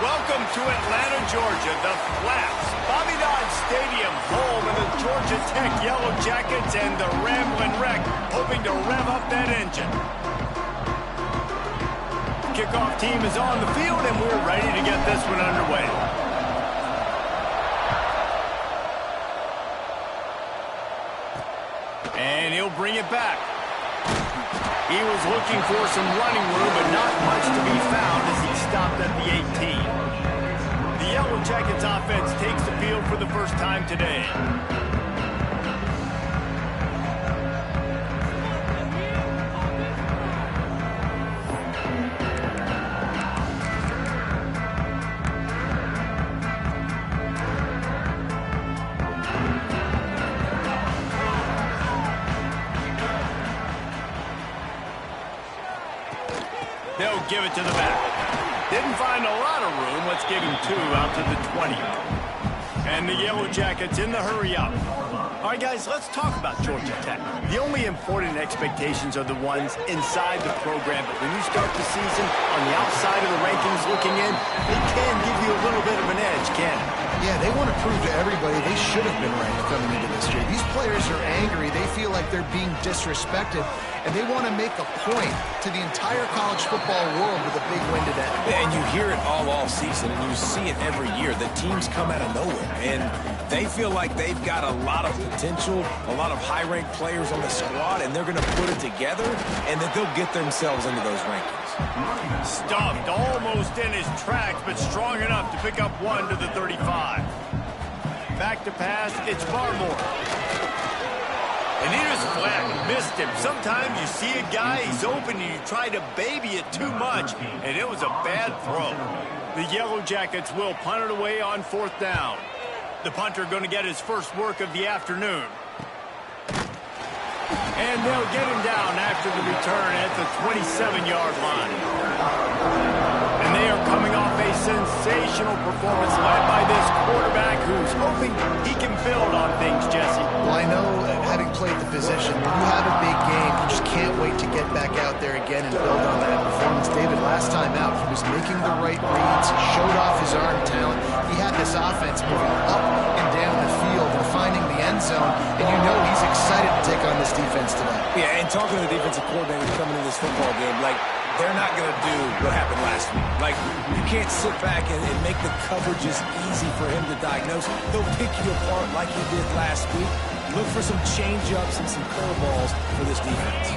Welcome to Atlanta, Georgia, the Flats. Bobby Dodd Stadium, home of the Georgia Tech Yellow Jackets and the Ramblin' Wreck, hoping to rev up that engine. Kickoff team is on the field, and we're ready to get this one underway. And he'll bring it back. He was looking for some running room, but not much to be found as he stopped at the 18. The Yellow Jackets offense takes the field for the first time today. They'll give it to the back. Didn't find a lot of room. Let's give him 2 out to the 20. And the Yellow Jackets in the hurry up. All right, guys, let's talk about Georgia Tech. The only important expectations are the ones inside the program. But when you start the season on the outside of the rankings looking in, it can give you a little bit of an edge, can't it? Yeah, they want to prove to everybody they should have been ranked coming into this year. These players are angry. They feel like they're being disrespected, and they want to make a point to the entire college football world with a big win today. Yeah, and you hear it all season, and you see it every year. The teams come out of nowhere, and they feel like they've got a lot of potential, a lot of high-ranked players on the squad, and they're going to put it together, and that they'll get themselves into those rankings. Stuffed almost in his tracks, but strong enough to pick up 1 to the 35. Back to pass, it's Barmore. And he just flat missed him. Sometimes you see a guy, he's open, and you try to baby it too much, and it was a bad throw. The Yellow Jackets will punt it away on 4th down. The punter going to get his first work of the afternoon. And they'll get him down after the return at the 27-yard line. And they are coming off a sensational performance led by this quarterback who's hoping he can build on things, Jesse. Well, I know, having played the position, when you have a big game, you just can't wait to get back out there again and build on that performance. David, last time out, he was making the right reads, showed off his arm talent. He had this offense moving up and down the field and finding the end zone, and you know he's excited to take on this defense today. Yeah, and talking to the defensive coordinator coming into this football game, like, they're not going to do what happened last week. Like, you can't sit back and make the coverages easy for him to diagnose. They'll pick you apart like he did last week. Look for some change-ups and some curveballs for this defense.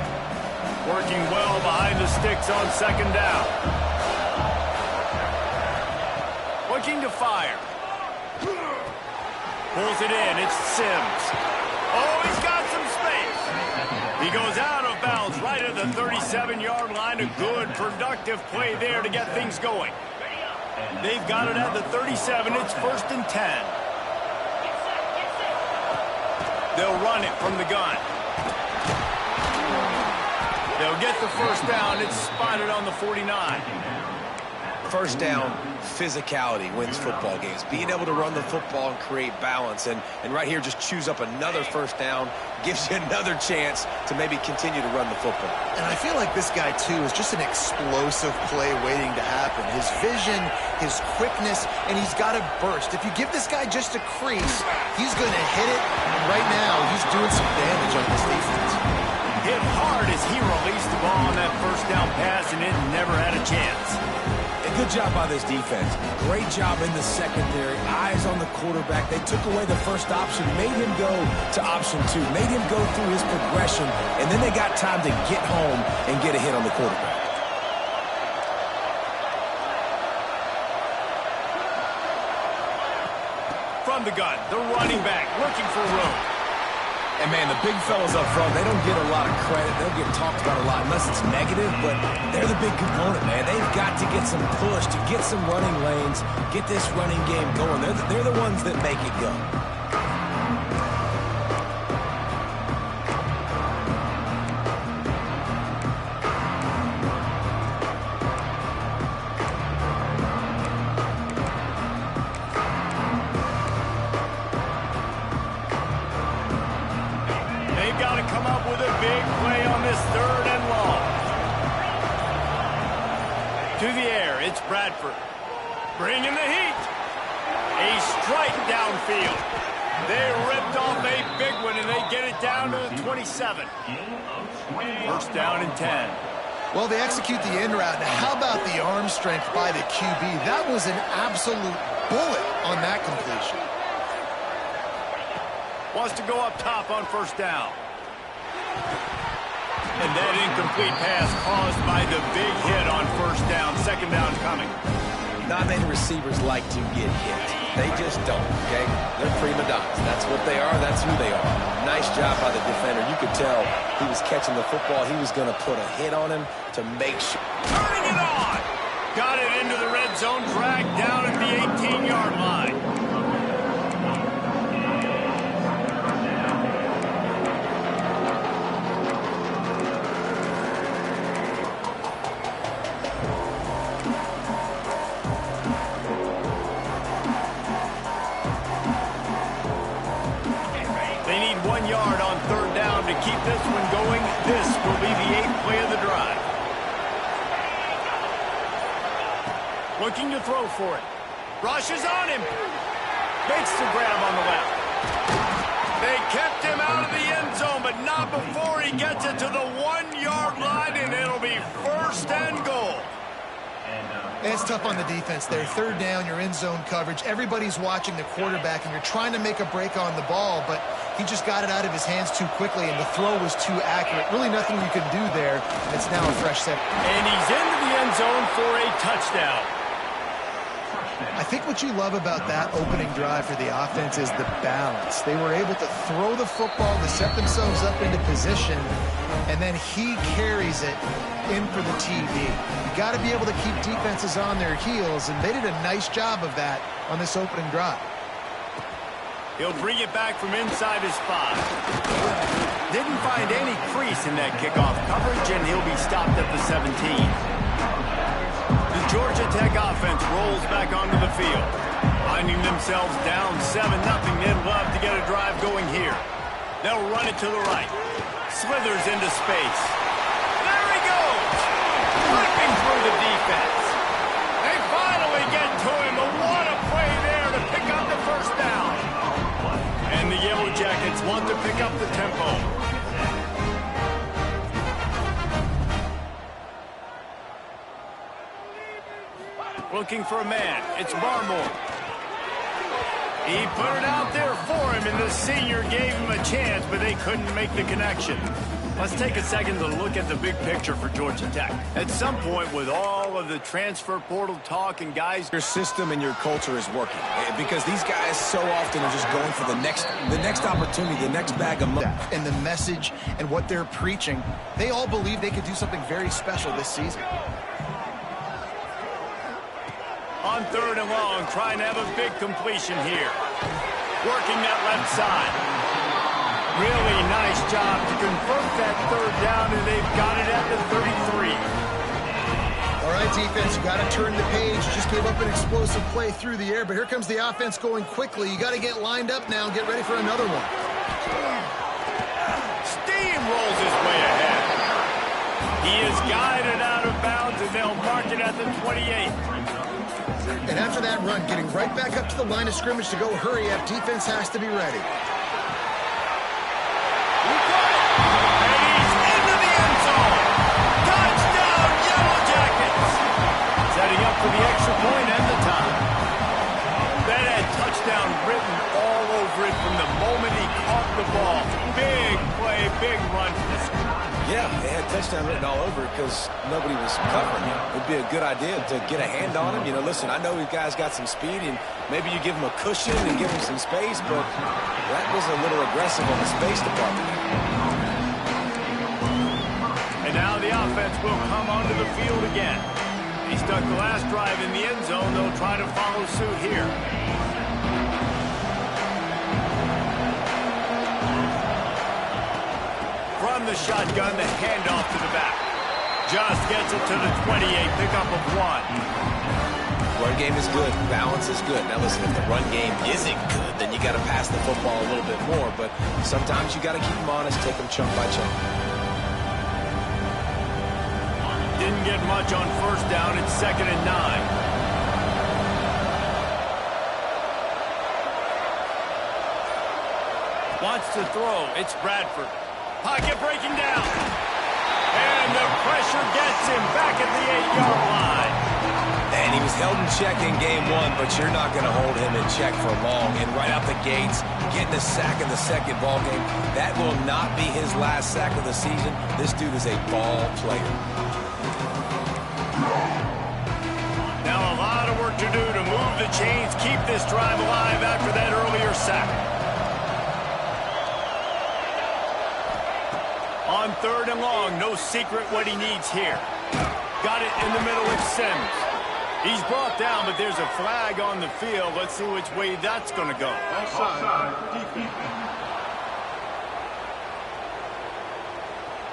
Working well behind the sticks on 2nd down. Looking to fire. Pulls it in. It's Sims. Oh, he's got some space. He goes out of bounds right at the 37-yard line. A good, productive play there to get things going. They've got it at the 37. It's 1st and 10. They'll run it from the gun. They'll get the 1st down. It's spotted on the 49. 1st down, physicality wins football games. Being able to run the football and create balance. And right here, just choose up another 1st down. Gives you another chance to maybe continue to run the football. And I feel like this guy, too, is just an explosive play waiting to happen. His vision, his quickness, and he's got to burst. If you give this guy just a crease, he's going to hit it. And right now, he's doing some damage on this defense. Hit hard as he released the ball on that 1st down pass, and it never had a chance. Good job by this defense. Great job in the secondary. Eyes on the quarterback. They took away the 1st option, made him go to option 2, made him go through his progression, and then they got time to get home and get a hit on the quarterback. From the gun, the running back looking for room. And, man, the big fellas up front, they don't get a lot of credit. They'll get talked about a lot unless it's negative, but they're the big component, man. They've got to get some push, to get some running lanes, get this running game going. They're the ones that make it go. They've got to come up with a big play on this 3rd and long. To the air, it's Bradford. Bringing the heat. A strike downfield. They ripped off a big one, and they get it down to the 27. First down and 10. Well, they execute the in route. Now, how about the arm strength by the QB? That was an absolute bullet on that completion. Wants to go up top on first down. And that incomplete pass caused by the big hit on first down. Second down coming. Not many receivers like to get hit. They just don't, okay? They're prima donnas. That's what they are. That's who they are. Nice job by the defender. You could tell he was catching the football. He was going to put a hit on him to make sure. Turning it on. Got it into the red zone. Dragged down at the 18-yard line. Keep this one going. This will be the 8th play of the drive. Looking to throw for it. Rushes on him. Makes the grab on the left. They kept him out of the end zone, but not before he gets it to the 1-yard line, and it'll be first and goal. It's tough on the defense there. Third down, you're in zone coverage. Everybody's watching the quarterback, and you're trying to make a break on the ball, but he just got it out of his hands too quickly, and the throw was too accurate. Really nothing you can do there. It's now a fresh set. And he's into the end zone for a touchdown. I think what you love about that opening drive for the offense is the balance. They were able to throw the football to set themselves up into position, and then he carries it in for the TD. You got to be able to keep defenses on their heels, and they did a nice job of that on this opening drive. He'll bring it back from inside his 5. Didn't find any crease in that kickoff coverage, and he'll be stopped at the 17. The Georgia Tech offense rolls back onto the field. Finding themselves down 7-0, they'd love to get a drive going here. They'll run it to the right. Slithers into space. There he goes! Ripping through the defense. They finally get to him, but what a play there to pick up the first down. And the Yellow Jackets want to pick up the tempo. Looking for a man. It's Barmore. He put it out there for him, and the senior gave him a chance, but they couldn't make the connection. Let's take a second to look at the big picture for Georgia Tech. At some point, with all of the transfer portal talk and guys... Your system and your culture is working, because these guys so often are just going for the next opportunity, the next bag of money. And the message and what they're preaching, they all believe they could do something very special this season. On third and long, trying to have a big completion here. Working that left side. Really nice job to convert that third down, and they've got it at the 33. All right, defense, you got to turn the page. You just gave up an explosive play through the air, but here comes the offense going quickly. You got to get lined up now and get ready for another one. Steamrolls his way ahead. He is guided out of bounds, and they'll mark it at the 28. And after that run, getting right back up to the line of scrimmage to go hurry up, defense has to be ready. And he's into the end zone. Touchdown, Yellow Jackets. Setting up for the extra point and the time. That had touchdown written all over it from the moment he caught the ball. Big play, big run for the squad. Yeah, they had touchdown written all over it because nobody was covering him. It'd be a good idea to get a hand on him. You know, listen, I know you guys got some speed, and maybe you give him a cushion and give him some space, but that was a little aggressive on the space department. And now the offense will come onto the field again. He stuck the last drive in the end zone. They'll try to follow suit here. From the shotgun, the handoff to the back. Just gets it to the 28, pickup of 1. Run game is good. Balance is good. Now, listen, if the run game isn't good, then you got to pass the football a little bit more. But sometimes you got to keep them honest, take them chunk by chunk. Didn't get much on first down. It's 2nd and 9. Wants to throw. It's Bradford. Pocket breaking down. And the pressure gets him back at the 8-yard line. And he was held in check in game one, but you're not going to hold him in check for long. And right out the gates, getting a sack in the second ball game, that will not be his last sack of the season. This dude is a ball player. Now a lot of work to do to move the chains, keep this drive alive after that earlier sack. On 3rd and long, no secret what he needs here. Got it in the middle with Sims. He's brought down, but there's a flag on the field. Let's see which way that's going to go.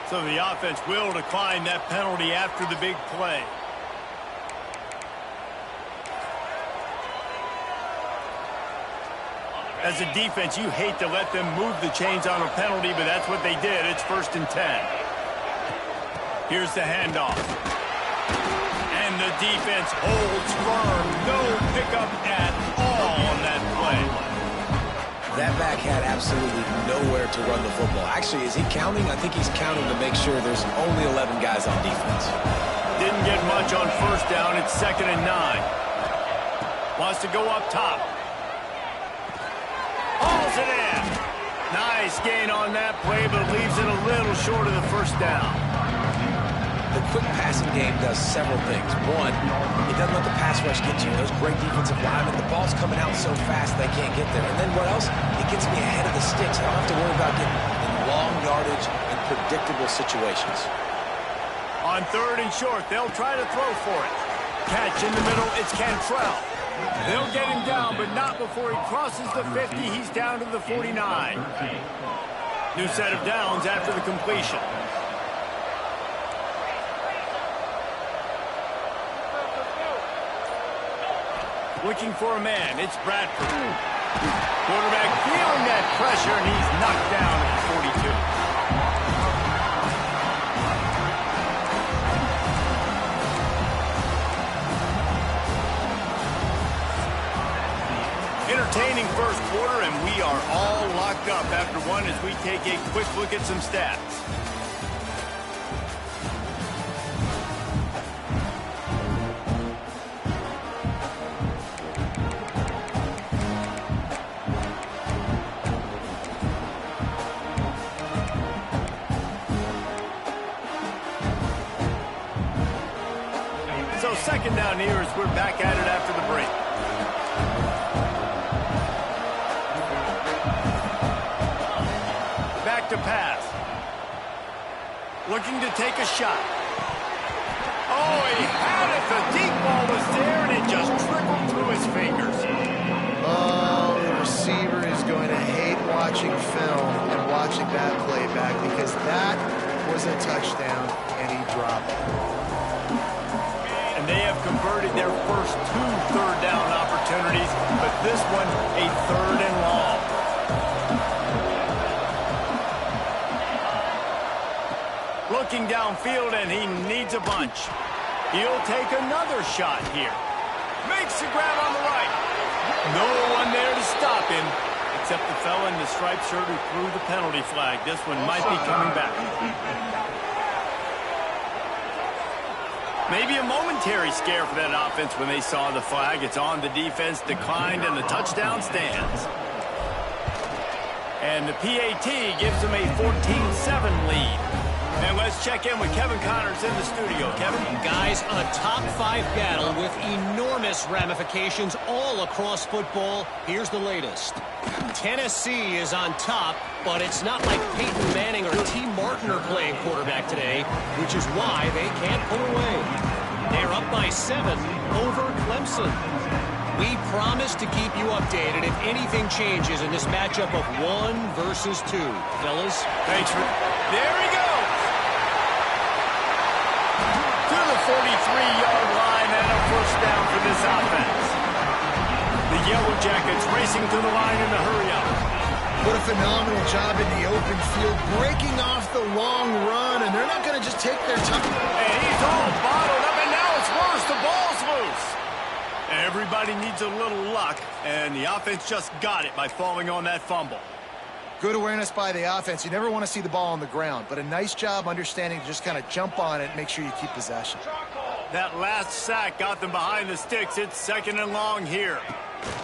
So the offense will decline that penalty after the big play. As a defense, you hate to let them move the chains on a penalty, but that's what they did. It's 1st and 10. Here's the handoff. And the defense holds firm. No pickup at all on that play. That back had absolutely nowhere to run the football. Actually, is he counting? I think he's counting to make sure there's only 11 guys on defense. Didn't get much on 1st down. It's 2nd and 9. Wants to go up top. Hauls it in. Nice gain on that play, but leaves it a little short of the 1st down. The quick passing game does several things. One, it doesn't let the pass rush get to you. Those great defensive linemen, the ball's coming out so fast they can't get there. And then what else? It gets me ahead of the sticks. I don't have to worry about getting in long yardage and predictable situations. On 3rd and short, they'll try to throw for it. Catch in the middle, it's Cantrell. They'll get him down, but not before he crosses the 50. He's down to the 49. New set of downs after the completion. Looking for a man. It's Bradford. Quarterback feeling that pressure, and he's knocked down at 42. Entertaining 1st quarter, and we are all locked up after one as we take a quick look at some stats. So 2nd down here as we're back at it after the break. To pass. Looking to take a shot. Oh, he had it. The deep ball was there, and it just trickled through his fingers. Oh, the receiver is going to hate watching film and watching that play back because that was a touchdown, and he dropped it. And they have converted their first 2 3rd down opportunities, but this one a 3rd and long. Looking downfield, and he needs a bunch. He'll take another shot here. Makes the grab on the right. No one there to stop him, except the fella in the striped shirt who threw the penalty flag. This one might be coming back. Maybe a momentary scare for that offense when they saw the flag. It's on. The defense declined, and the touchdown stands. And the PAT gives them a 14-7 lead. And let's check in with Kevin Connors in the studio. Kevin? Guys, a top-5 battle with enormous ramifications all across football. Here's the latest. Tennessee is on top, but it's not like Peyton Manning or T. Martin are playing quarterback today, which is why they can't pull away. They're up by 7 over Clemson. We promise to keep you updated if anything changes in this matchup of 1 versus 2. Fellas? Thanks for... There he goes! To the 43-yard line and a 1st down for this offense. The Yellow Jackets racing to the line in a hurry-up. What a phenomenal job in the open field, breaking off the long run, and they're not going to just take their time. And he's all bottled up, and now it's worse. The ball's loose. Everybody needs a little luck, and the offense just got it by falling on that fumble. Good awareness by the offense. You never want to see the ball on the ground, but a nice job understanding to just kind of jump on it and make sure you keep possession. That last sack got them behind the sticks. It's 2nd and long here.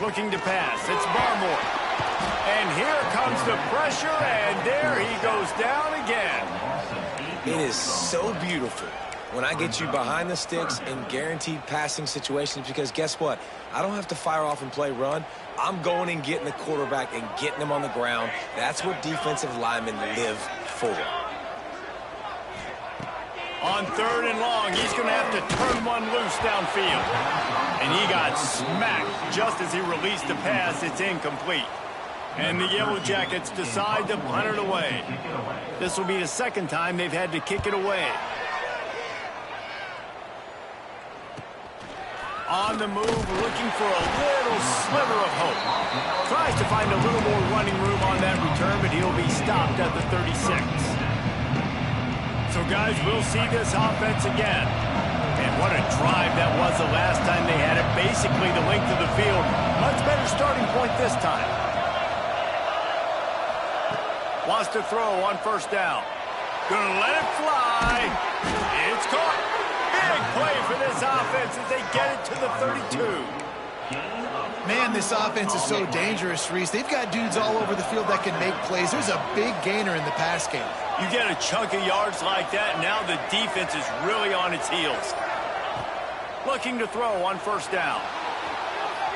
Looking to pass. It's Barmore. And here comes the pressure, and there he goes down again. It is so beautiful when I get you behind the sticks in guaranteed passing situations, because guess what? I don't have to fire off and play run. I'm going and getting the quarterback and getting him on the ground. That's what defensive linemen live for. On 3rd and long, he's going to have to turn one loose downfield. And he got smacked just as he released the pass. It's incomplete. And the Yellow Jackets decide to punt it away. This will be the 2nd time they've had to kick it away. On the move, looking for a little sliver of hope. Tries to find a little more running room on that return, but he'll be stopped at the 36. So, guys, we'll see this offense again. And what a drive that was the last time they had it. Basically the length of the field. Much better starting point this time. Wants to throw on 1st down. Gonna let it fly. It's caught. Big play for this offense as they get it to the 32. Man, this offense is so dangerous, Reese. They've got dudes all over the field that can make plays. There's a big gainer in the pass game. You get a chunk of yards like that, now the defense is really on its heels. Looking to throw on 1st down.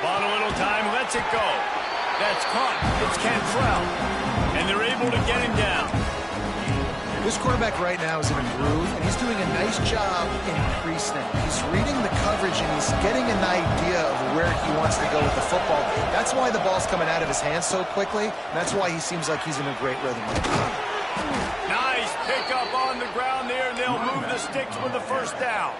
Bought a little time, lets it go. That's caught. It's Cantrell. And they're able to get him down. This quarterback right now is in a groove, and he's doing a nice job in pre-snap. He's reading the coverage, and he's getting an idea of where he wants to go with the football. That's why the ball's coming out of his hands so quickly, and that's why he seems like he's in a great rhythm right now. Nice pickup on the ground there, and they'll move the sticks with the 1st down.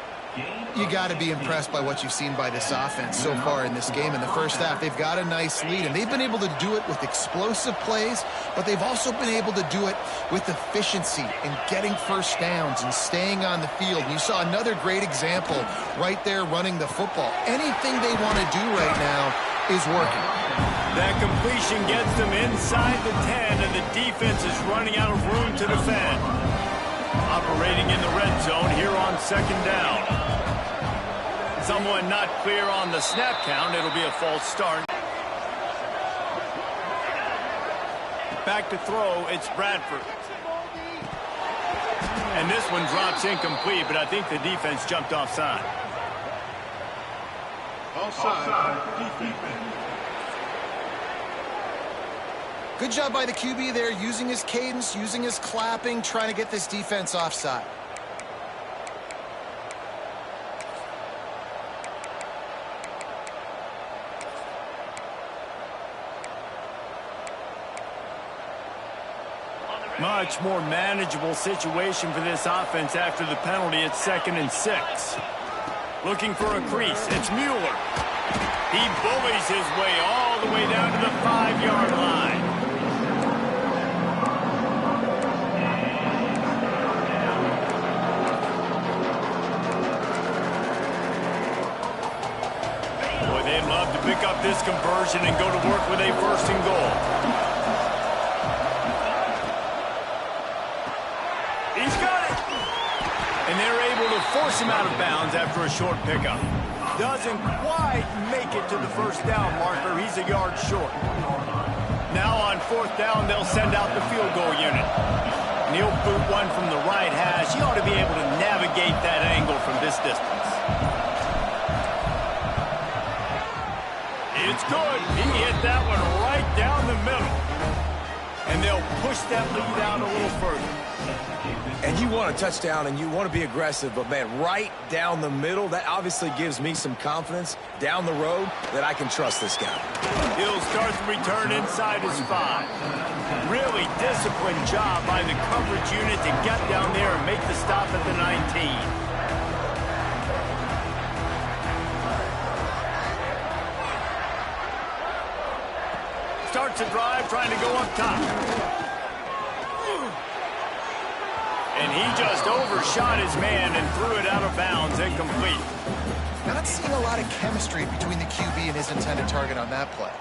You got to be impressed by what you've seen by this offense so far in this game. In the 1st half, they've got a nice lead, and they've been able to do it with explosive plays, but they've also been able to do it with efficiency and getting 1st downs and staying on the field. And you saw another great example right there running the football. Anything they want to do right now is working. That completion gets them inside the 10, and the defense is running out of room to defend. Operating in the red zone here on 2nd down. Someone not clear on the snap count. It'll be a false start. Back to throw, it's Bradford. And this one drops incomplete, but I think the defense jumped offside. Offside. Defense. Good job by the QB there, using his cadence, using his clapping, trying to get this defense offside. Much more manageable situation for this offense after the penalty. It's 2nd and 6. Looking for a crease. It's Mueller. He bullies his way all the way down to the 5-yard line. Boy, they'd love to pick up this conversion and go to work with a 1st and goal. He's got it! And they're able to force him out of bounds after a short pickup. Doesn't quite make it to the 1st down marker. He's a yard short. Now on 4th down, they'll send out the field goal unit. And he'll boot one from the right hash. He ought to be able to navigate that angle from this distance. It's good. He hit that one right down the middle. And they'll push that lead out a little further. And you want a touchdown and you want to be aggressive, but man, right down the middle, that obviously gives me some confidence down the road that I can trust this guy. He'll start the return inside his 5. Really disciplined job by the coverage unit to get down there and make the stop at the 19. Starts a drive trying to go up top. And he just overshot his man and threw it out of bounds, incomplete. Not seeing a lot of chemistry between the QB and his intended target on that play.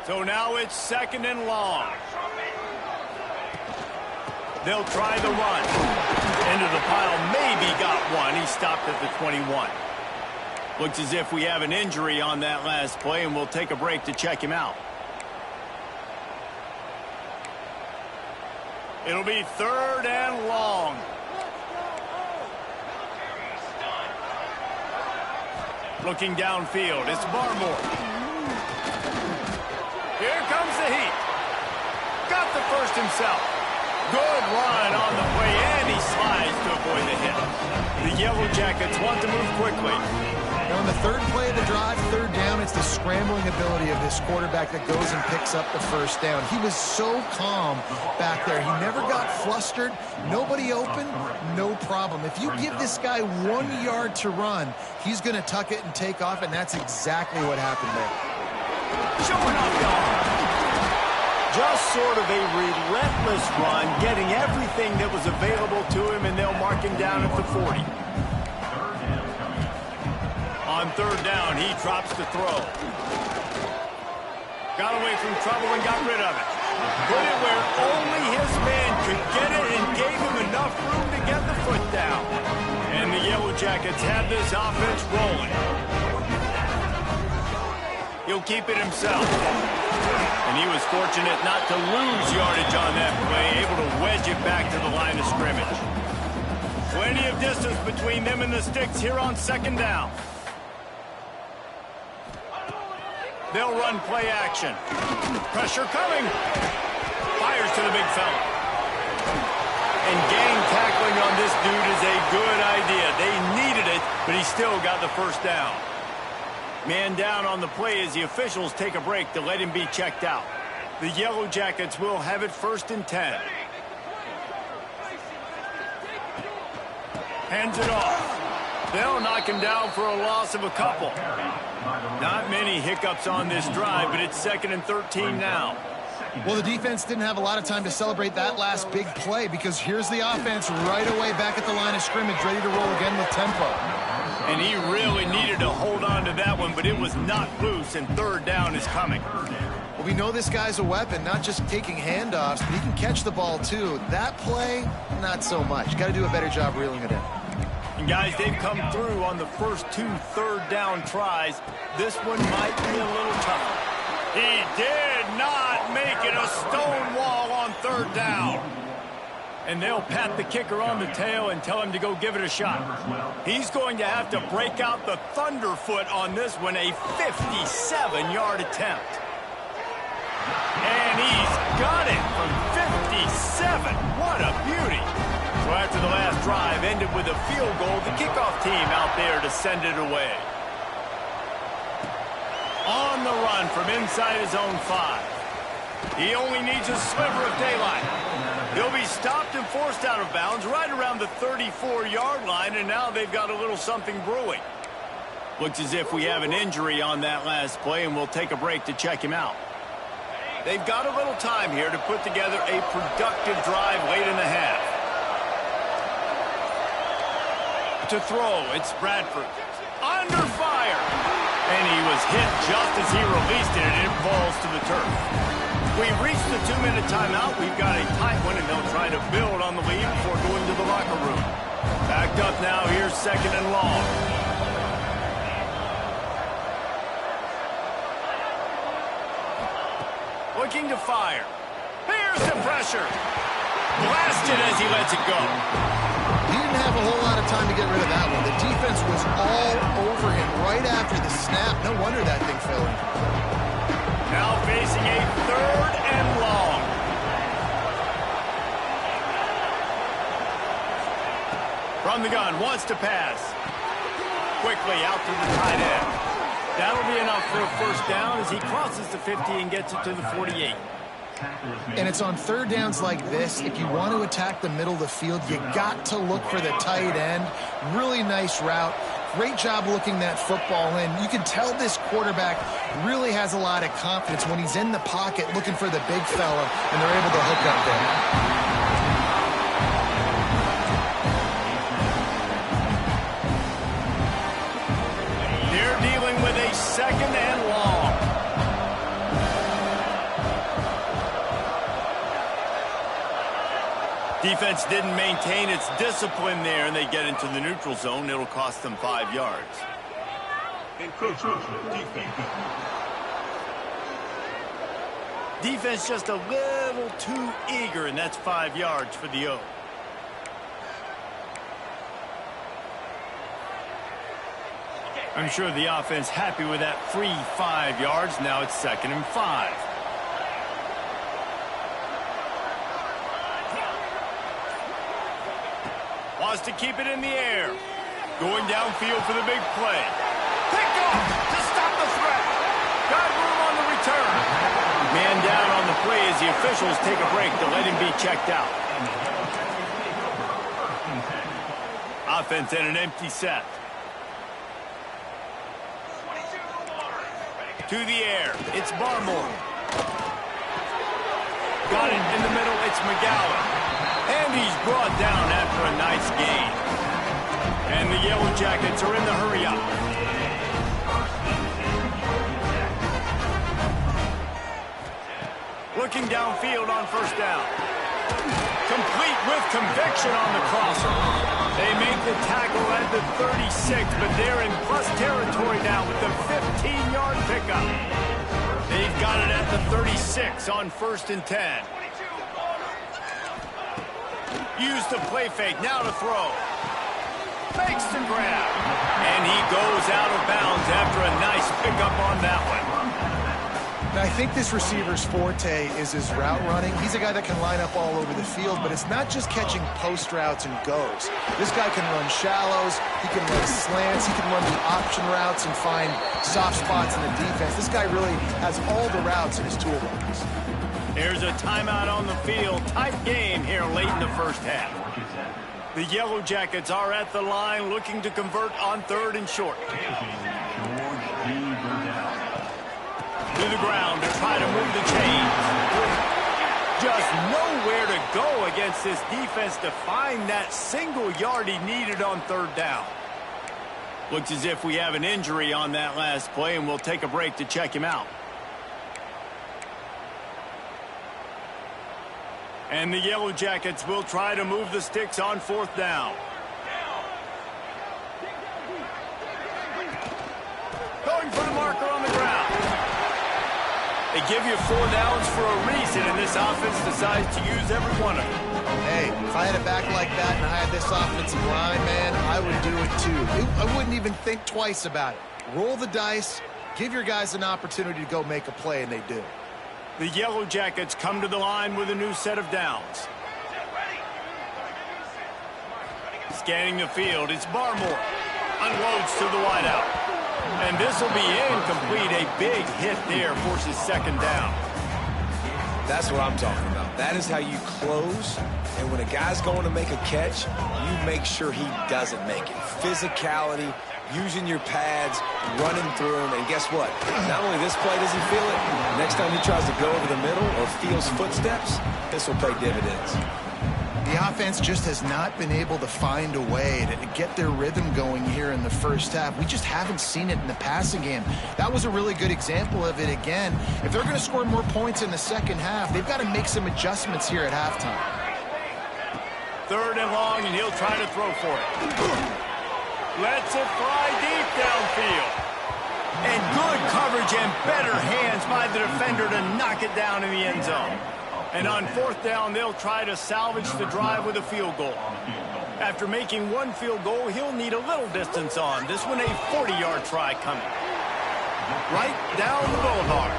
So now it's 2nd and long. They'll try the run. Into the pile, maybe got one. He stopped at the 21. Looks as if we have an injury on that last play, and we'll take a break to check him out. It'll be 3rd and long. Looking downfield, it's Barmore. Here comes the heat. Got the first himself. Good run on the play, and he slides to avoid the hit. The Yellow Jackets want to move quickly. Now on the 3rd play of the drive, 3rd down, it's the scrambling ability of this quarterback that goes and picks up the 1st down. He was so calm back there. He never got flustered. Nobody open, no problem. If you give this guy 1 yard to run, he's going to tuck it and take off, and that's exactly what happened there. Showing off the arm. Just sort of a relentless run, getting everything that was available to him, and they'll mark him down at the 40. On 3rd down, he drops to throw. Got away from trouble and got rid of it. Put it where only his man could get it and gave him enough room to get the foot down. And the Yellow Jackets have this offense rolling. He'll keep it himself. And he was fortunate not to lose yardage on that play, able to wedge it back to the line of scrimmage. Plenty of distance between them and the sticks here on 2nd down. They'll run play action. Pressure coming. Fires to the big fella. And gang tackling on this dude is a good idea. They needed it, but he still got the 1st down. Man down on the play as the officials take a break to let him be checked out. The Yellow Jackets will have it 1st and 10. Hands it off. They'll knock him down for a loss of a couple. Not many hiccups on this drive, but it's 2nd and 13 now. Well, the defense didn't have a lot of time to celebrate that last big play because here's the offense right away back at the line of scrimmage, ready to roll again with tempo. And he really needed to hold on to that one, but it was not loose, and 3rd down is coming. Well, we know this guy's a weapon, not just taking handoffs, but he can catch the ball too. That play, not so much. Got to do a better job reeling it in. And guys, they've come through on the first 2 3rd down tries. This one might be a little tougher. He did not make it a stone wall on 3rd down. And they'll pat the kicker on the tail and tell him to go give it a shot. He's going to have to break out the thunderfoot on this one, a 57-yard attempt. And he's got it from 57. What a beauty. So after the last drive ended with a field goal, the kickoff team out there to send it away. On the run from inside his own 5. He only needs a sliver of daylight. He'll be stopped and forced out of bounds right around the 34-yard line, and now they've got a little something brewing. Looks as if we have an injury on that last play, and we'll take a break to check him out. They've got a little time here to put together a productive drive late in the half. To throw, it's Bradford. Under fire! And he was hit just as he released it, and it falls to the turf. We've reached the 2-minute timeout. We've got a tight one, and they'll try to build on the lead before going to the locker room. Backed up now. Here's 2nd and long. Looking to fire. Here's the pressure. Blasted as he lets it go. He didn't have a whole lot of time to get rid of that one. The defense was all over him right after the snap. No wonder that thing fell in. Now facing a 3rd and long. From the gun, wants to pass. Quickly out to the tight end. That'll be enough for a 1st down as he crosses the 50 and gets it to the 48. And it's on 3rd downs like this. If you want to attack the middle of the field, you got to look for the tight end. Really nice route. Great job looking that football in. You can tell this quarterback really has a lot of confidence when he's in the pocket looking for the big fella, and they're able to hook up there. With a 2nd and long. Defense didn't maintain its discipline there, and they get into the neutral zone. It'll cost them 5 yards. Defense just a little too eager, and that's 5 yards for the O. I'm sure the offense happy with that free 5 yards. Now it's 2nd and 5. Wants to keep it in the air. Going downfield for the big play. Picked off to stop the threat. Got room on the return. Man down on the play as the officials take a break to let him be checked out. Offense in an empty set. To the air. It's Barmore. Got it in the middle. It's McGowan. And he's brought down after a nice gain. And the Yellow Jackets are in the hurry-up. Looking downfield on 1st down. Complete with conviction on the crosser. They make the tackle at the 36, but they're in plus territory now with the 15-yard pickup. They've got it at the 36 on 1st and 10. Use the play fake, now to throw. Makes the grab. And he goes out of bounds after a nice pickup on that one. Now, I think this receiver's forte is his route running. He's a guy that can line up all over the field, but it's not just catching post routes and goes. This guy can run shallows, he can run slants, he can run the option routes and find soft spots in the defense. This guy really has all the routes in his toolbox. There's a timeout on the field. Tight game here late in the 1st half. The Yellow Jackets are at the line looking to convert on 3rd and short. To the ground to try to move the chains. Just nowhere to go against this defense to find that single yard he needed on 3rd down. Looks as if we have an injury on that last play, and we'll take a break to check him out. And the Yellow Jackets will try to move the sticks on 4th down. Going for the marker on the ground. They give you 4 downs for a reason, and this offense decides to use every one of them. Hey, if I had a back like that and I had this offensive line, man, I would do it too. I wouldn't even think twice about it. Roll the dice, give your guys an opportunity to go make a play, and they do. The Yellow Jackets come to the line with a new set of downs. Scanning the field, it's Barmore. Unloads to the wideout. And this will be incomplete. A big hit there forces 2nd down. That's what I'm talking about. That is how you close. And when a guy's going to make a catch, you make sure he doesn't make it. Physicality, using your pads, running through them, and guess what? Not only this play does he feel it, next time he tries to go over the middle or feels footsteps, this will pay dividends. The offense just has not been able to find a way to get their rhythm going here in the 1st half. We just haven't seen it in the passing game. That was a really good example of it again. If they're going to score more points in the 2nd half, they've got to make some adjustments here at halftime. 3rd and long, and he'll try to throw for it. Lets it fly deep downfield. And good coverage and better hands by the defender to knock it down in the end zone. And on 4th down, they'll try to salvage the drive with a field goal. After making 1 field goal, he'll need a little distance on. This one a 40-yard try coming. Right down the boulevard.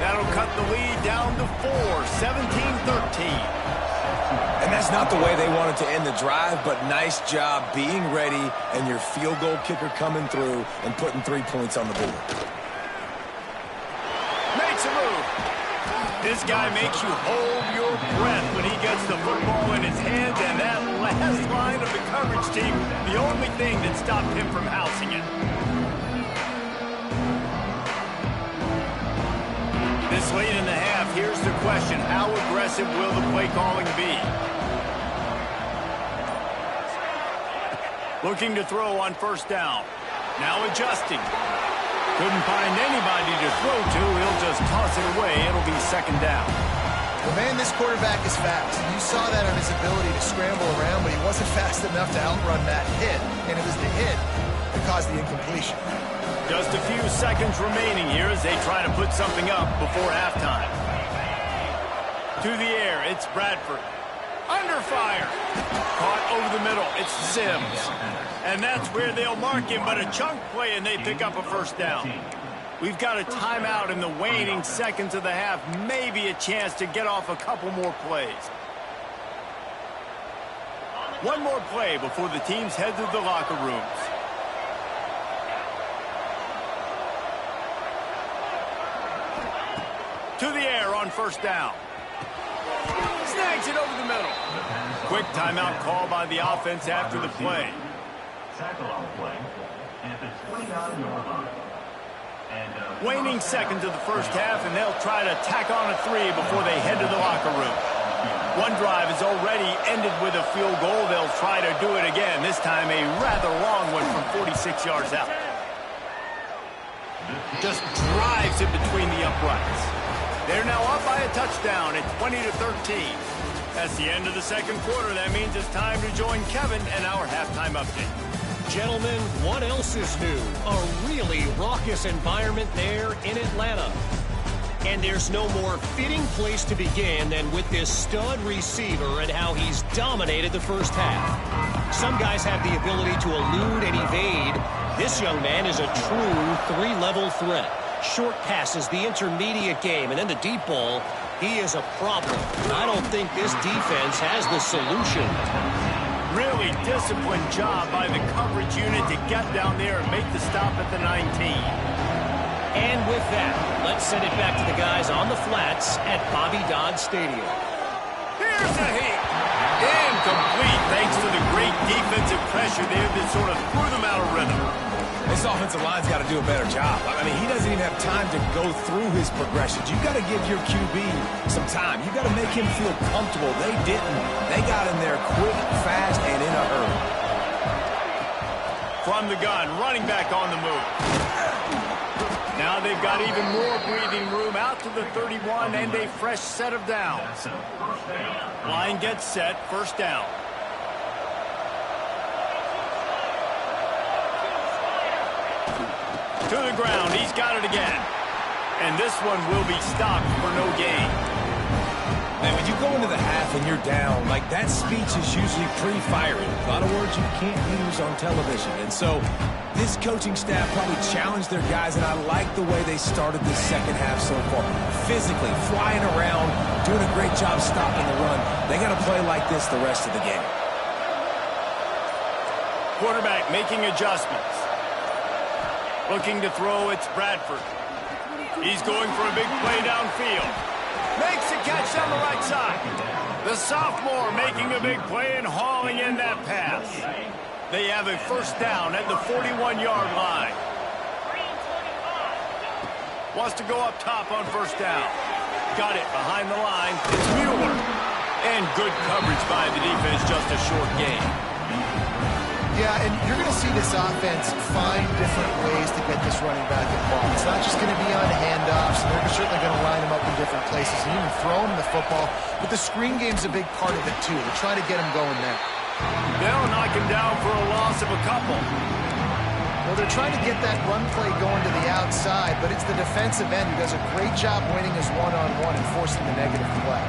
That'll cut the lead down to 4, 17-13. And that's not the way they wanted to end the drive, but nice job being ready and your field goal kicker coming through and putting 3 points on the board. Makes a move. This guy makes you hold your breath when he gets the football in his hands, and that last line of the coverage team, the only thing that stopped him from housing it. This late in the half, here's the question. How aggressive will the play calling be? Looking to throw on 1st down. Now adjusting. Couldn't find anybody to throw to. He'll just toss it away. It'll be 2nd down. Well, man, this quarterback is fast. You saw that on his ability to scramble around, but he wasn't fast enough to outrun that hit, and it was the hit that caused the incompletion. Just a few seconds remaining here as they try to put something up before halftime. To the air, it's Bradford. Under fire. Caught over the middle. It's Sims. And that's where they'll mark him, but a chunk play, and they pick up a first down. We've got a timeout in the waning seconds of the half. Maybe a chance to get off a couple more plays. One more play before the teams head to the locker rooms. To the air on first down. Snags it over the middle. Quick timeout call by the offense after the play. Tackle on the play. And if it's 29-yard line. Waning seconds of the first half, and they'll try to tack on a 3 before they head to the locker room. One drive is already ended with a field goal. They'll try to do it again, this time a rather long one from 46 yards out. Just drives in between the uprights. They're now up by a touchdown at 20-13. That's the end of the second quarter. That means it's time to join Kevin and our halftime update. Gentlemen, what else is new? A really raucous environment there in Atlanta. And there's no more fitting place to begin than with this stud receiver and how he's dominated the first half. Some guys have the ability to elude and evade. This young man is a true 3-level threat. Short passes, the intermediate game, and then the deep ball. He is a problem. I don't think this defense has the solution. Really disciplined job by the coverage unit to get down there and make the stop at the 19. And with that, let's send it back to the guys on the flats at Bobby Dodd Stadium. Here's a hit. Incomplete thanks to the great defensive pressure there that sort of threw them out of rhythm. This offensive line's got to do a better job. I mean, he doesn't even have time to go through his progressions. You've got to give your QB some time. You've got to make him feel comfortable. They didn't. They got in there quick, fast, and in a hurry. From the gun, running back on the move. Now they've got even more breathing room out to the 31 and a fresh set of downs. Line gets set, first down. To the ground, he's got it again. And this one will be stopped for no gain. Man, when you go into the half and you're down, like that speech is usually pre-firing. A lot of words you can't use on television. And so this coaching staff probably challenged their guys, and I like the way they started this second half so far. Physically, flying around, doing a great job stopping the run. They got to play like this the rest of the game. Quarterback making adjustments. Looking to throw, it's Bradford. He's going for a big play downfield. Makes a catch down the right side. The sophomore making a big play and hauling in that pass. They have a first down at the 41-yard line. Wants to go up top on first down. Got it behind the line. It's Mueller. And good coverage by the defense, just a short gain. Yeah, and you're going to see this offense find different ways to get this running back involved. It's not just going to be on handoffs, and they're certainly going to line him up in different places and even throw him the football. But the screen game's a big part of it, too. They're trying to get him going there. They'll knock him down for a loss of a couple. Well, they're trying to get that run play going to the outside, but it's the defensive end who does a great job winning his one-on-one and forcing the negative play.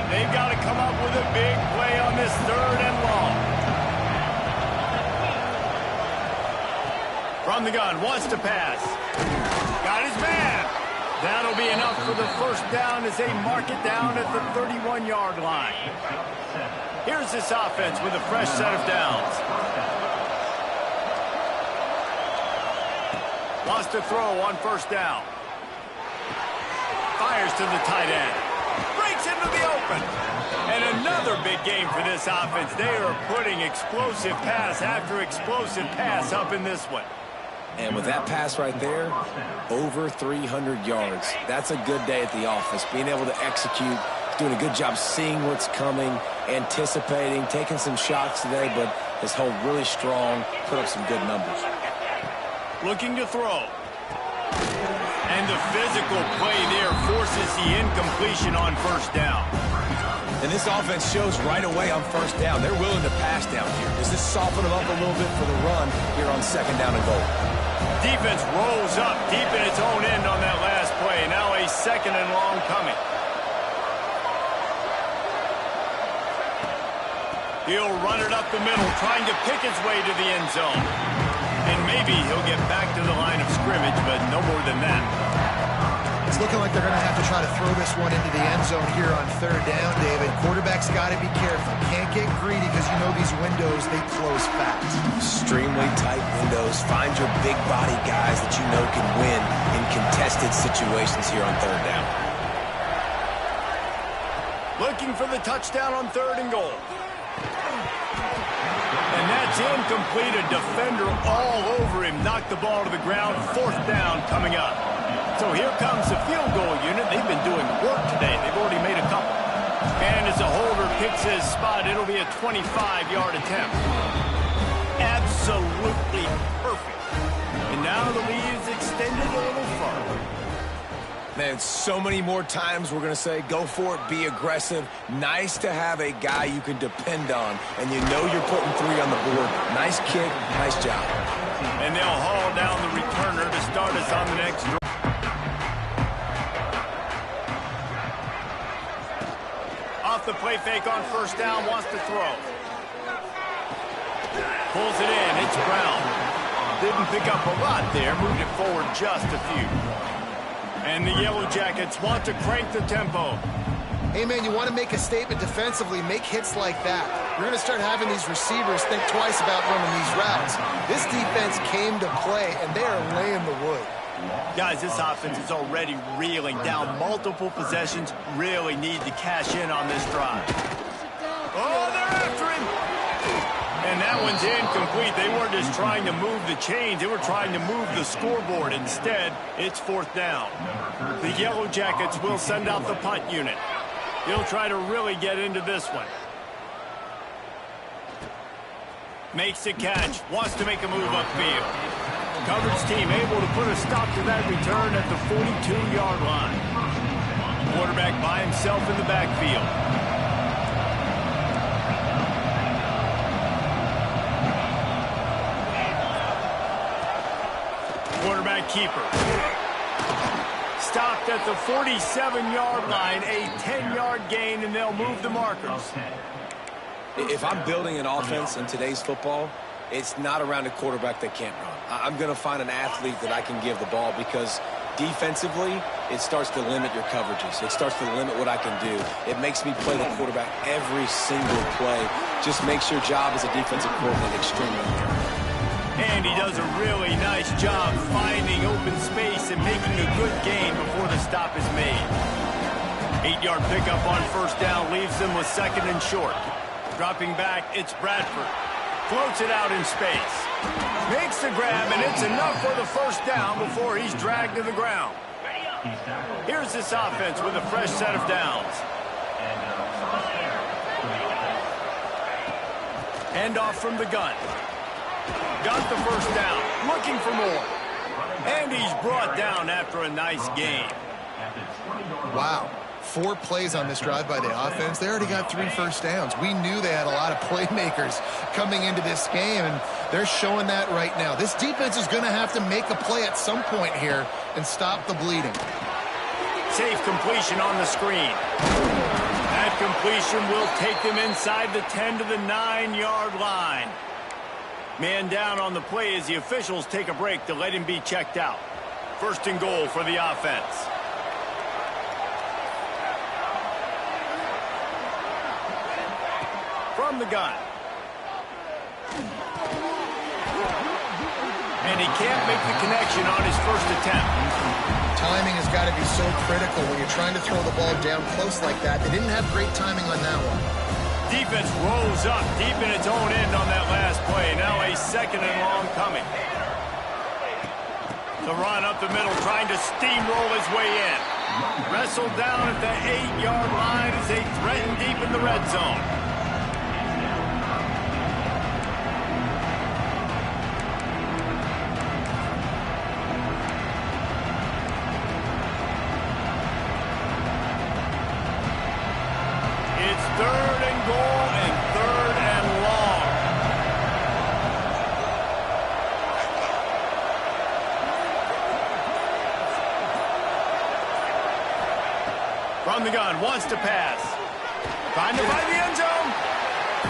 They've got to come up with a big play on this third and long. From the gun, wants to pass. Got his man. That'll be enough for the first down as they mark it down at the 31-yard line. Here's this offense with a fresh set of downs. Wants to throw on first down. Fires to the tight end. Breaks into the open. And another big game for this offense. They are putting explosive pass after explosive pass up in this one. And with that pass right there, over 300 yards. That's a good day at the office. Being able to execute, doing a good job seeing what's coming, anticipating, taking some shots today, but has held really strong, put up some good numbers. Looking to throw. And the physical play there forces the incompletion on first down. And this offense shows right away on first down. They're willing to pass down here. Does this soften them up a little bit for the run here on second down and goal? Defense rolls up deep in its own end on that last play. Now a second and long coming. He'll run it up the middle, trying to pick his way to the end zone. And maybe he'll get back to the line of scrimmage, but no more than that. It's looking like they're going to have to try to throw this one into the end zone here on third down, David. Quarterback's got to be careful. Can't get greedy because you know these windows, they close fast. Extremely tight windows. Find your big body guys that you know can win in contested situations here on third down. Looking for the touchdown on third and goal. And that's incomplete. A defender all over him. Knocked the ball to the ground. Fourth down coming up. So here comes the field goal unit. They've been doing work today. They've already made a couple. And as the holder picks his spot, it'll be a 25-yard attempt. Absolutely perfect. And now the lead is extended a little further. Man, so many more times we're going to say, go for it, be aggressive. Nice to have a guy you can depend on, and you know you're putting 3 on the board. Nice kick, nice job. And they'll haul down the returner to start us on the next drive. Off the play fake on first down, wants to throw. Pulls it in, it's Brown. Didn't pick up a lot there, moved it forward just a few. And the Yellow Jackets want to crank the tempo. Hey, man, you want to make a statement defensively, make hits like that. You're going to start having these receivers think twice about running these routes. This defense came to play, and they are laying the wood. Guys, this offense is already reeling down multiple possessions. Really need to cash in on this drive. Oh, they're after him! And that one's incomplete. They weren't just trying to move the chains. They were trying to move the scoreboard. Instead, it's fourth down. The Yellow Jackets will send out the punt unit. He'll try to really get into this one. Makes the catch. Wants to make a move upfield. Coverage team able to put a stop to that return at the 42-yard line. Quarterback by himself in the backfield. Quarterback keeper. Stopped at the 47-yard line, a 10-yard gain, and they'll move the markers. If I'm building an offense in today's football, it's not around a quarterback that can't run. I'm going to find an athlete that I can give the ball because defensively, it starts to limit your coverages. It starts to limit what I can do. It makes me play the quarterback every single play. Just makes your job as a defensive coordinator extremely hard. And he does a really nice job finding open space and making a good gain before the stop is made. 8-yard pickup on first down leaves him with second and short. Dropping back, it's Bradford. Floats it out in space. Makes the grab, and it's enough for the first down before he's dragged to the ground. Here's this offense with a fresh set of downs. Handoff from the gun. Got the first down, looking for more. And he's brought down after a nice gain. Wow. 4 plays on this drive by the offense. They already got 3 first downs. We knew they had a lot of playmakers coming into this game, and they're showing that right now. This defense is going to have to make a play at some point here and stop the bleeding. Safe completion on the screen. That completion will take them inside the 10 to the 9-yard line. Man down on the play as the officials take a break to let him be checked out. First and goal for the offense. From the gun. And he can't make the connection on his first attempt. Timing has got to be so critical when you're trying to throw the ball down close like that. They didn't have great timing on that one. Defense rolls up deep in its own end on that last play. Now a second and long coming. The run up the middle, trying to steamroll his way in. Wrestled down at the 8-yard line as they threaten deep in the red zone. third and goal and third and long. From the gun, wants to pass. Trying to find the end zone.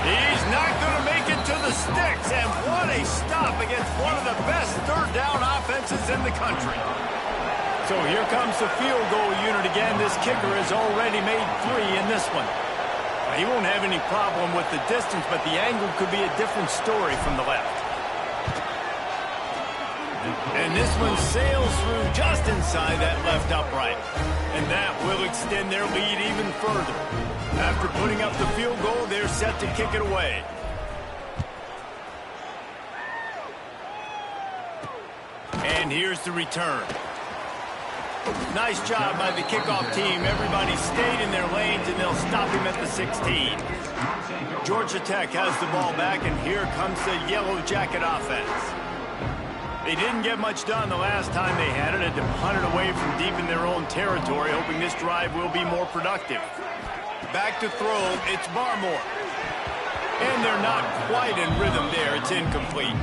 He's not going to make it to the sticks, and what a stop against one of the best third down offenses in the country. So here comes the field goal unit again. This kicker has already made 3 in this one. He won't have any problem with the distance, but the angle could be a different story from the left. And this one sails through just inside that left upright. And that will extend their lead even further. After putting up the field goal, they're set to kick it away. And here's the return. Nice job by the kickoff team. Everybody stayed in their lanes, and they'll stop him at the 16. Georgia Tech has the ball back, and here comes the Yellow Jacket offense. They didn't get much done the last time they had it, and to punt it away from deep in their own territory, hoping this drive will be more productive. Back to throw, it's Barmore. And they're not quite in rhythm there. It's incomplete.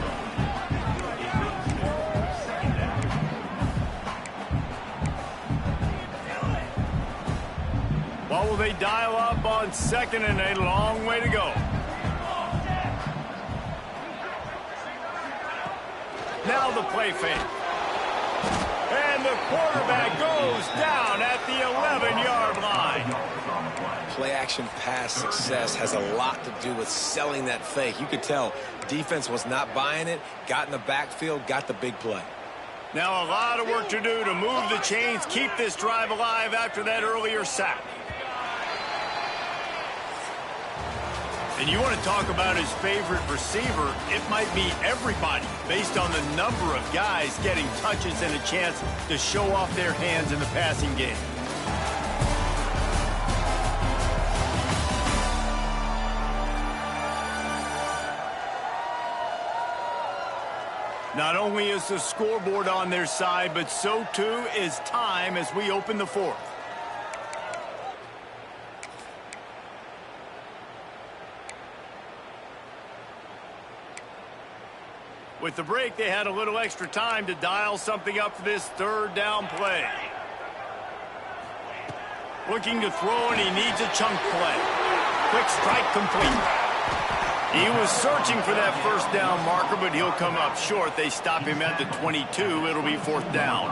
What will they dial up on second and a long way to go? Now the play fake. And the quarterback goes down at the 11-yard line. Play-action pass success has a lot to do with selling that fake. You could tell defense was not buying it, got in the backfield, got the big play. Now a lot of work to do to move the chains, keep this drive alive after that earlier sack. And you want to talk about his favorite receiver, it might be everybody, based on the number of guys getting touches and a chance to show off their hands in the passing game. Not only is the scoreboard on their side, but so too is time as we open the fourth. With the break, they had a little extra time to dial something up for this third down play. Looking to throw, and he needs a chunk play. Quick strike complete. He was searching for that first down marker, but he'll come up short. They stop him at the 22. It'll be fourth down.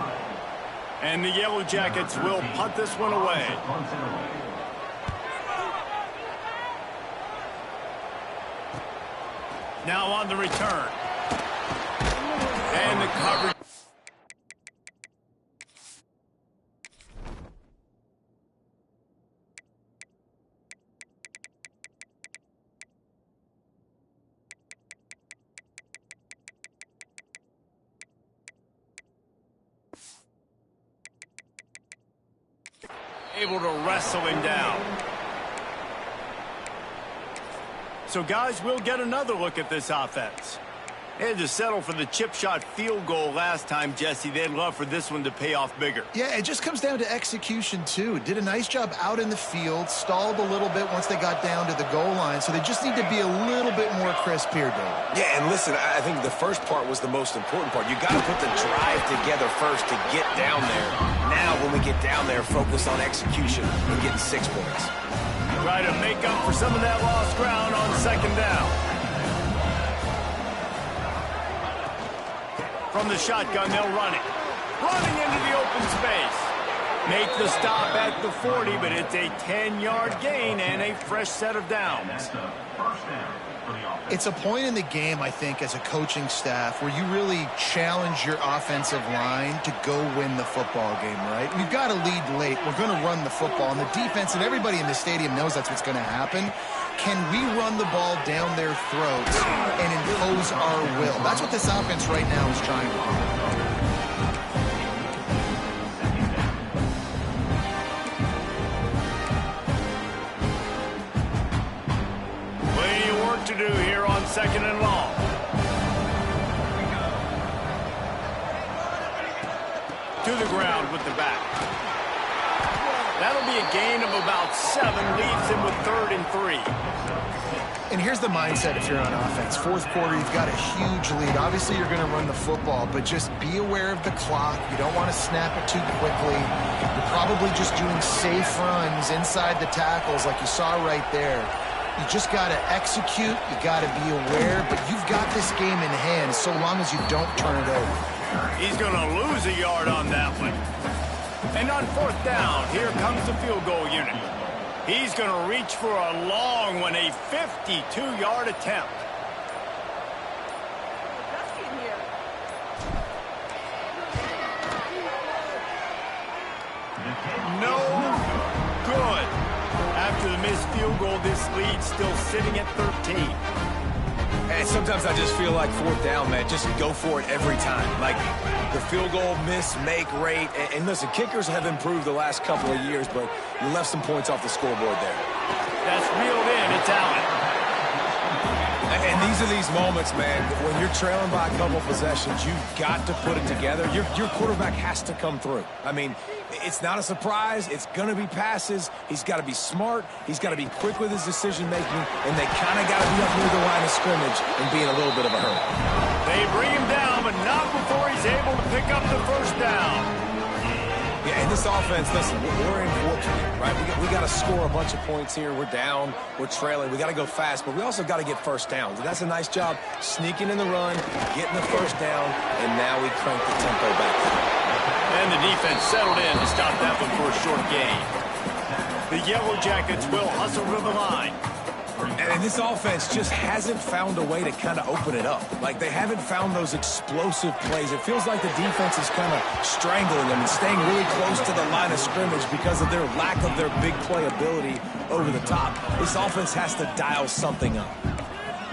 And the Yellow Jackets will punt this one away. Now on the return. And the coverage. Able to wrestle him down. So guys, we'll get another look at this offense. They had to settle for the chip shot field goal last time, Jesse. They'd love for this one to pay off bigger. Yeah, it just comes down to execution, too. Did a nice job out in the field, stalled a little bit once they got down to the goal line, so they just need to be a little bit more crisp here, Dave. Yeah, and listen, I think the first part was the most important part. You got to put the drive together first to get down there. Now, when we get down there, focus on execution and getting 6 points. Try to make up for some of that lost ground on second down. From the shotgun, they'll run it. Running into the open space. Make the stop at the 40, but it's a 10-yard gain and a fresh set of downs. It's a point in the game, I think, as a coaching staff where you really challenge your offensive line to go win the football game, right? We've got to lead late. We're going to run the football. And the defense and everybody in the stadium knows that's what's going to happen. Can we run the ball down their throats and impose our will? That's what this offense right now is trying to do. To do here on second and long. To the ground with the back. That'll be a gain of about 7, leaves him with 3rd and 3. And here's the mindset if you're on offense. Fourth quarter, you've got a huge lead. Obviously, you're going to run the football, but just be aware of the clock. You don't want to snap it too quickly. You're probably just doing safe runs inside the tackles like you saw right there. You just got to execute. You got to be aware, but you've got this game in hand so long as you don't turn it over. He's going to lose a yard on that one. And on 4th down, here comes the field goal unit. He's going to reach for a long one, a 52-yard attempt. No good. After the missed field goal, this lead's still sitting at 13. And sometimes I just feel like 4th down, man, just go for it every time. Like the field goal miss-make rate. And listen, kickers have improved the last couple of years, but you left some points off the scoreboard there. That's reeled in. It's out. And these are these moments, man, when you're trailing by a couple possessions, you've got to put it together. Your quarterback has to come through. I mean, it's not a surprise. It's going to be passes. He's got to be smart. He's got to be quick with his decision-making, and they kind of got to be up near the line of scrimmage and be in a little bit of a hurry. They bring him down, but not before he's able to pick up the 1st down. Yeah, in this offense, listen, we're in fortunate, right? We got to score a bunch of points here. We're down. We're trailing. We got to go fast, but we also got to get first downs. And that's a nice job sneaking in the run, getting the 1st down, and now we crank the tempo back down. And the defense settled in to stop that one for a short gain. The Yellow Jackets will hustle to the line. And this offense just hasn't found a way to kind of open it up. Like, they haven't found those explosive plays. It feels like the defense is kind of strangling them and staying really close to the line of scrimmage because of their lack of their big play ability over the top. This offense has to dial something up.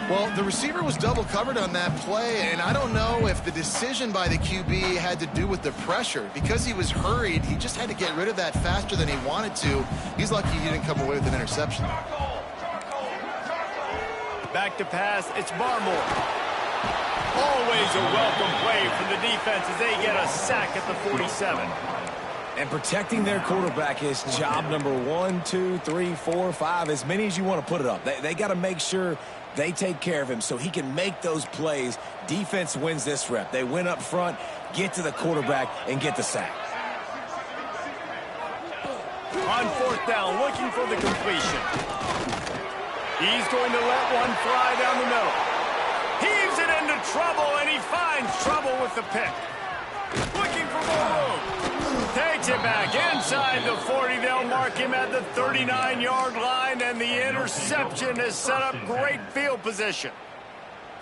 Well, the receiver was double covered on that play, and I don't know if the decision by the QB had to do with the pressure. Because he was hurried, he just had to get rid of that faster than he wanted to. He's lucky he didn't come away with an interception. Back to pass, it's Barmore. Always a welcome play from the defense as they get a sack at the 47. And protecting their quarterback is job number 1, 2, 3, 4, 5, as many as you want to put it up. They got to make sure they take care of him so he can make those plays. Defense wins this rep. They win up front, get to the quarterback, and get the sack. On 4th down, looking for the completion. He's going to let one fly down the middle. Heaves it into trouble, and he finds trouble with the pick. Looking for more room. Takes it back inside the 40. They'll mark him at the 39-yard line, and the interception has set up great field position.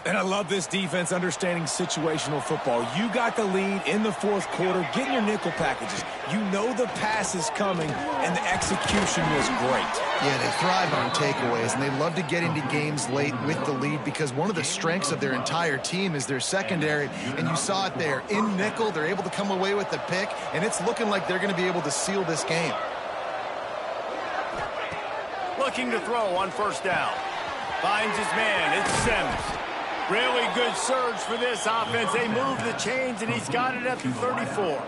And I love this defense understanding situational football. You got the lead in the 4th quarter. Get in your nickel packages. You know the pass is coming, and the execution was great. Yeah, they thrive on takeaways, and they love to get into games late with the lead because one of the strengths of their entire team is their secondary, and you saw it there. In nickel, they're able to come away with the pick, and it's looking like they're going to be able to seal this game. Looking to throw on 1st down. Finds his man. It's Sims. Really good surge for this offense. They move the chains, and he's got it at the 34.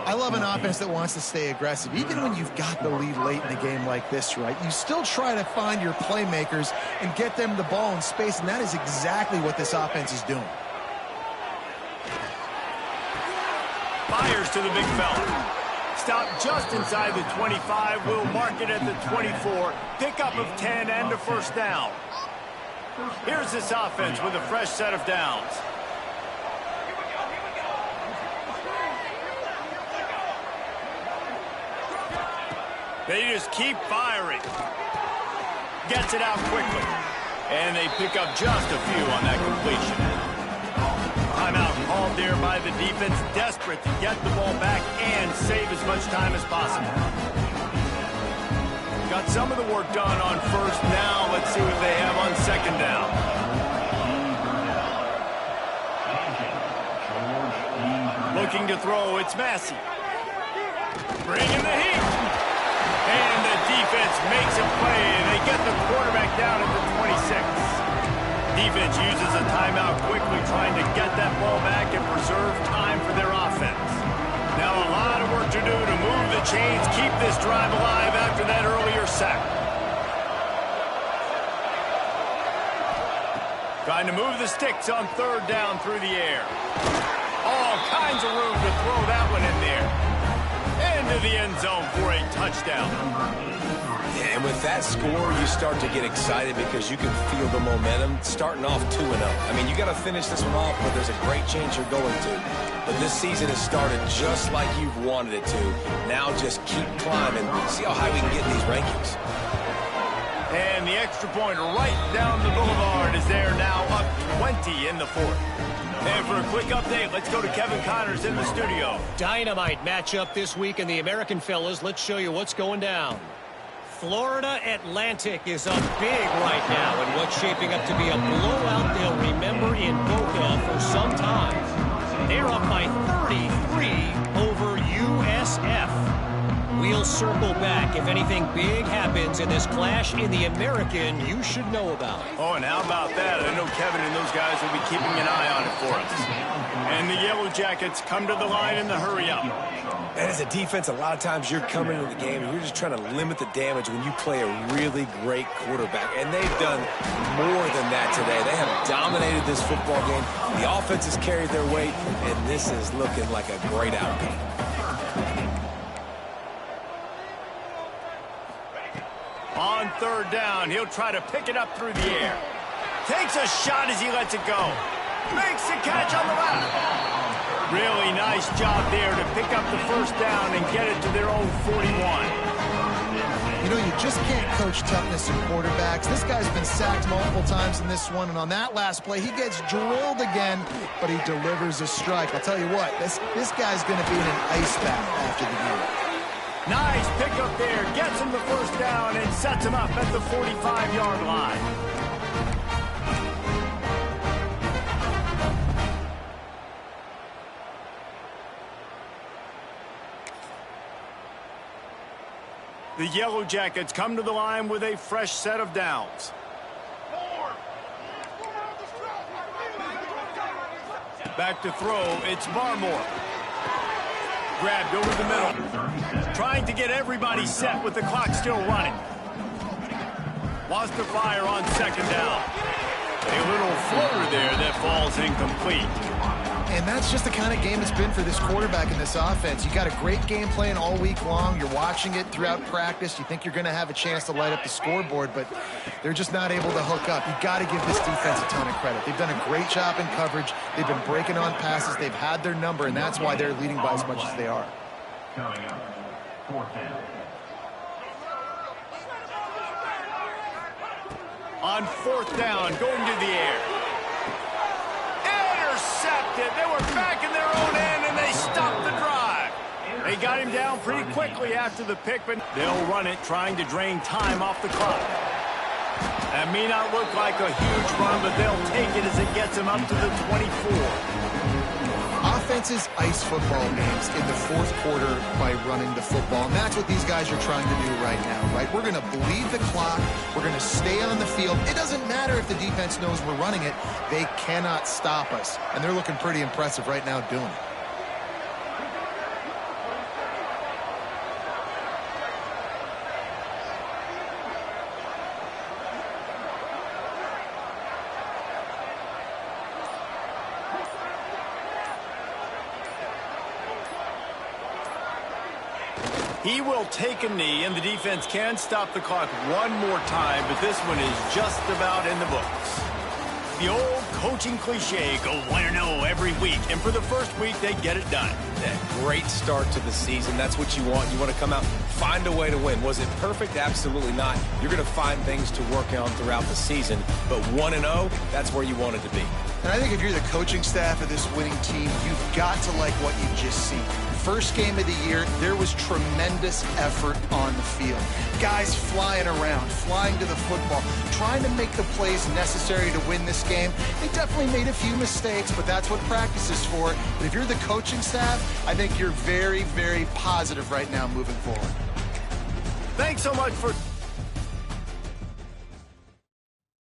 I love an offense that wants to stay aggressive. Even when you've got the lead late in the game like this, right, you still try to find your playmakers and get them the ball in space, and that is exactly what this offense is doing. Fires to the big fella. Stop just inside the 25. We'll mark it at the 24. Pickup of 10 and a 1st down. Here's this offense with a fresh set of downs. They just keep firing. Gets it out quickly. And they pick up just a few on that completion. Timeout called there by the defense, desperate to get the ball back and save as much time as possible. Got some of the work done on 1st. Now let's see what they have on 2nd down. Looking to throw, it's Massey. Bringing the heat. And the defense makes a play, and they get the quarterback down at the 26. Defense uses a timeout quickly, trying to get that ball back and preserve time for their offense. Now a lot of work to do to move the chains keep this drive alive after that earlier sack. Trying to move the sticks on third down through the air. All kinds of room to throw that one in there. Into the end zone for a touchdown. And with that score, you start to get excited because you can feel the momentum starting off 2-0. I mean, you got to finish this one off, but there's a great change you're going to. But this season has started just like you've wanted it to. Now just keep climbing. See how high we can get in these rankings. And the extra point right down the boulevard is there now, up 20 in the fourth. And for a quick update, let's go to Kevin Connors in the studio. Dynamite matchup this week in the American, fellas. Let's show you what's going down. Florida Atlantic is up big right now in what's shaping up to be a blowout they'll remember in Boca for some time. They're up by 33 over USF. We'll circle back if anything big happens in this clash in the American you should know about. Oh, and how about that? I know Kevin and those guys will be keeping an eye on it for us. And the Yellow Jackets come to the line in the hurry-up. And as a defense, a lot of times you're coming into the game and you're just trying to limit the damage when you play a really great quarterback. And they've done more than that today. They have dominated this football game. The offense has carried their weight, and this is looking like a great outcome. On third down, he'll try to pick it up through the air. Takes a shot as he lets it go. Makes the catch on the left. Really nice job there to pick up the first down and get it to their own 41. You know, you just can't coach toughness in quarterbacks. This guy's been sacked multiple times in this one, and on that last play, he gets drilled again, but he delivers a strike. I'll tell you what, this guy's going to be in an ice bath after the game. Nice pickup there. Gets him the first down and sets him up at the 45-yard line. The Yellow Jackets come to the line with a fresh set of downs. Back to throw, it's Barmore. Grabbed over the middle. Trying to get everybody set with the clock still running. Lost the fire on second down. A little floater there that falls incomplete. And that's just the kind of game it's been for this quarterback in this offense. You got a great game plan all week long. You're watching it throughout practice. You think you're going to have a chance to light up the scoreboard, but they're just not able to hook up. You got to give this defense a ton of credit. They've done a great job in coverage. They've been breaking on passes. They've had their number, and that's why they're leading by as much as they are. Coming up, fourth down. On fourth down, going to the air. Intercepted. They were back in their own end, and they stopped the drive. They got him down pretty quickly after the pick, but they'll run it, trying to drain time off the clock. That may not look like a huge run, but they'll take it as it gets them up to the 24. Offenses ice football games in the fourth quarter by running the football, and that's what these guys are trying to do right now, right? We're going to bleed the clock. We're going to stay on the field. It doesn't matter if the defense knows we're running it. They cannot stop us, and they're looking pretty impressive right now doing it. He will take a knee, and the defense can stop the clock one more time, but this one is just about in the books. The old coaching cliche, go 1-0 every week, and for the first week, they get it done. That great start to the season. That's what you want. You want to come out, find a way to win. Was it perfect? Absolutely not. You're going to find things to work on throughout the season, but 1-0, that's where you want it to be. And I think if you're the coaching staff of this winning team, you've got to like what you've just seen. First game of the year, there was tremendous effort on the field. Guys flying around, flying to the football, trying to make the plays necessary to win this game. They definitely made a few mistakes, but that's what practice is for. But if you're the coaching staff, I think you're very, very positive right now moving forward. Thanks so much for